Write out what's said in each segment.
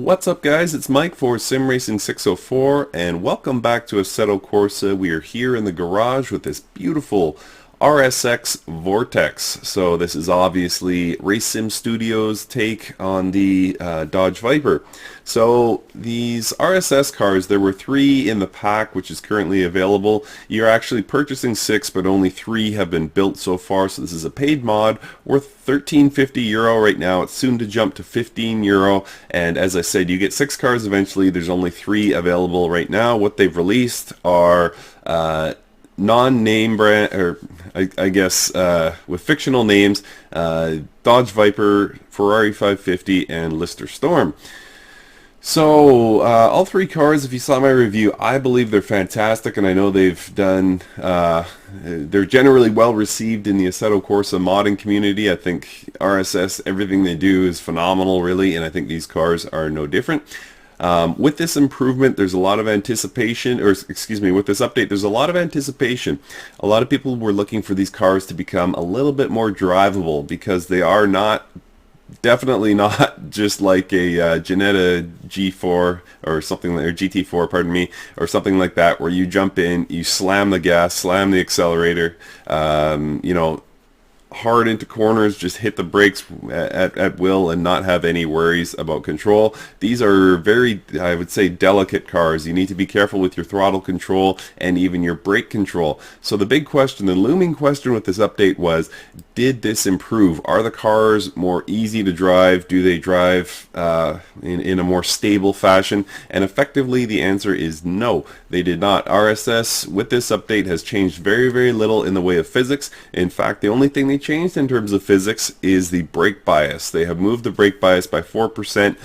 What's up, guys? It's Mike for Sim Racing 604 and welcome back to Assetto Corsa. We are here in the garage with this beautiful RSX Vortex. So this is obviously Race Sim Studios' take on the Dodge Viper. So these RSS cars, there were 3 in the pack, which is currently available. You're actually purchasing 6, but only 3 have been built so far. So this is a paid mod worth €13.50 right now. It's soon to jump to €15. And as I said, you get 6 cars eventually. There's only 3 available right now. What they've released are non-name brand, or I guess with fictional names, Dodge Viper, Ferrari 550, and Lister Storm. So all 3 cars, if you saw my review, I believe they're fantastic, and I know they've done, they're generally well received in the Assetto Corsa modding community. I think RSS, everything they do is phenomenal, really, and I think these cars are no different. With this improvement, there's a lot of anticipation, or excuse me, with this update, there's a lot of anticipation. A lot of people were looking for these cars to become a little bit more drivable because they are not, definitely not just like a Jetta G4 or something, or GT4, pardon me, or something like that, where you jump in, you slam the gas, slam the accelerator, you know, hard into corners, just hit the brakes at will and not have any worries about control. These are very, I would say, delicate cars. You need to be careful with your throttle control and even your brake control. So the big question, the looming question with this update was, did this improve? Are the cars more easy to drive? Do they drive in a more stable fashion? And effectively the answer is no, they did not. RSS with this update has changed very, very little in the way of physics. In fact, the only thing they changed in terms of physics is the brake bias. They have moved the brake bias by 4%,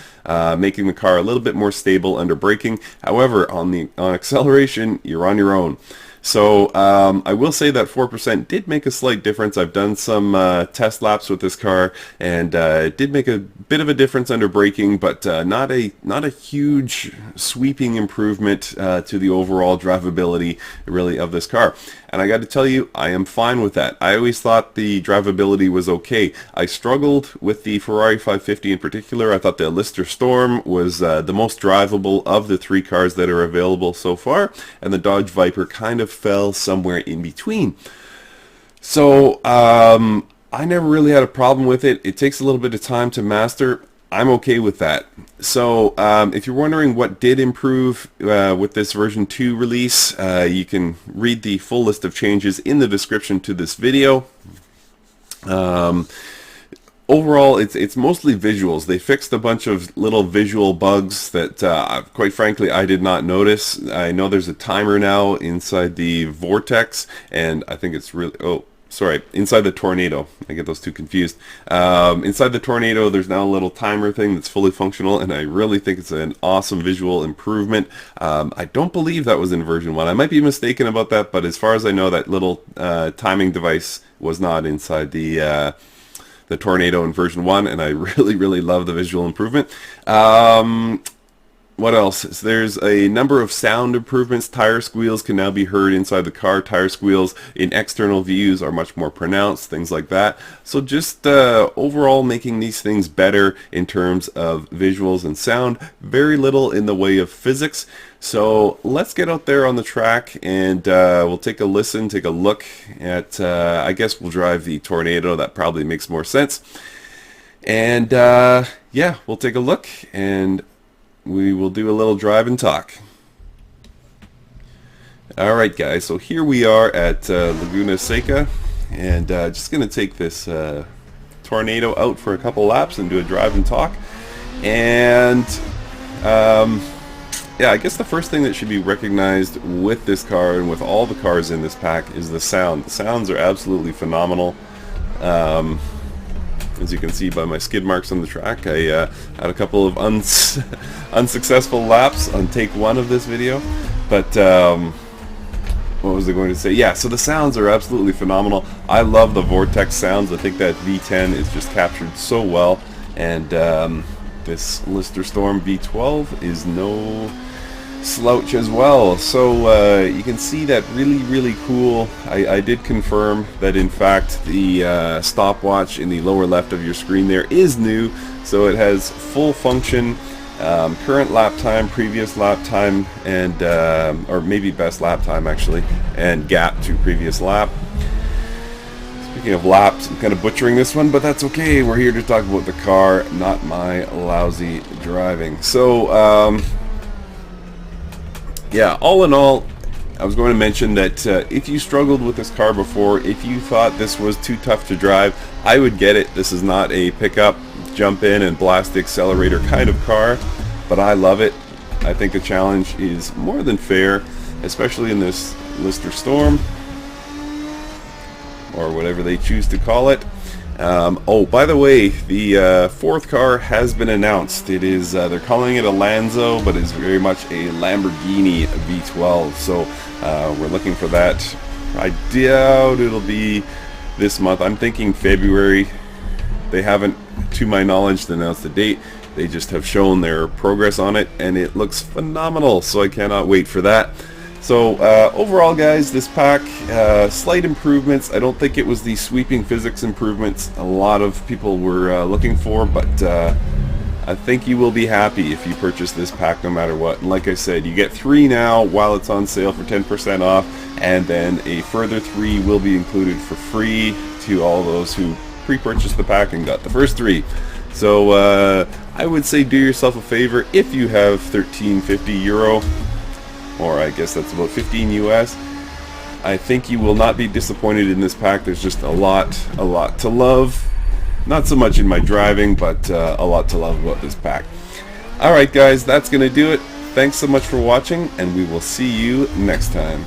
making the car a little bit more stable under braking. However, on acceleration, you're on your own. So I will say that 4% did make a slight difference. I've done some test laps with this car, and it did make a bit of a difference under braking, but not a huge sweeping improvement to the overall drivability, really, of this car. And I got to tell you, I am fine with that. I always thought the drivability was okay. I struggled with the Ferrari 550 in particular. I thought the Lister Storm was the most drivable of the 3 cars that are available so far, and the Dodge Viper kind of fell somewhere in between. So I never really had a problem with it. It takes a little bit of time to master. I'm okay with that. So if you're wondering what did improve with this version 2 release, you can read the full list of changes in the description to this video. Overall, it's mostly visuals. They fixed a bunch of little visual bugs that, quite frankly, I did not notice. I know there's a timer now inside the Vortex, and I think it's really... Oh, sorry, inside the Tornado. I get those two confused. Inside the Tornado, there's now a little timer thing that's fully functional, and I really think it's an awesome visual improvement. I don't believe that was in version 1. I might be mistaken about that, but as far as I know, that little timing device was not inside the Tornado in version 1, and I really, really love the visual improvement. What else? There's a number of sound improvements. Tire squeals can now be heard inside the car. Tire squeals in external views are much more pronounced, things like that. So just overall making these things better in terms of visuals and sound. Very little in the way of physics. So let's get out there on the track and we'll take a listen, take a look at, I guess we'll drive the Tornado. That probably makes more sense. And yeah, we'll take a look and we will do a little drive and talk. Alright guys, so here we are at Laguna Seca, and just going to take this Tornado out for a couple laps and do a drive and talk. And yeah, I guess the first thing that should be recognized with this car and with all the cars in this pack is the sound. The sounds are absolutely phenomenal. As you can see by my skid marks on the track, I had a couple of unsuccessful laps on take 1 of this video, but what was I going to say? Yeah, so the sounds are absolutely phenomenal. I love the Vortex sounds. I think that V10 is just captured so well, and this Lister Storm V12 is no slouch as well. So you can see that really, really cool. I did confirm that in fact the stopwatch in the lower left of your screen there is new, so it has full function current lap time, previous lap time, and or maybe best lap time actually, and gap to previous lap. Speaking of laps, I'm kind of butchering this one, but that's okay. We're here to talk about the car, not my lousy driving. So, yeah, all in all, I was going to mention that if you struggled with this car before, if you thought this was too tough to drive, I would get it. This is not a pickup, jump in and blast the accelerator kind of car, but I love it. I think the challenge is more than fair, especially in this Lister Storm, or whatever they choose to call it. Oh, by the way, the fourth car has been announced. It is, they're calling it a Lanzo, but it's very much a Lamborghini V12. So we're looking for that. I doubt it'll be this month. I'm thinking February. They haven't, to my knowledge, announced the date. They just have shown their progress on it, and it looks phenomenal. So I cannot wait for that. So overall, guys, this pack, slight improvements. I don't think it was the sweeping physics improvements a lot of people were looking for, but I think you will be happy if you purchase this pack no matter what. And like I said, you get 3 now while it's on sale for 10% off, and then a further 3 will be included for free to all those who pre-purchased the pack and got the first 3. So I would say do yourself a favor if you have €13.50, or I guess that's about 15 US. I think you will not be disappointed in this pack. There's just a lot to love. Not so much in my driving, but a lot to love about this pack. Alright guys, that's going to do it. Thanks so much for watching, and we will see you next time.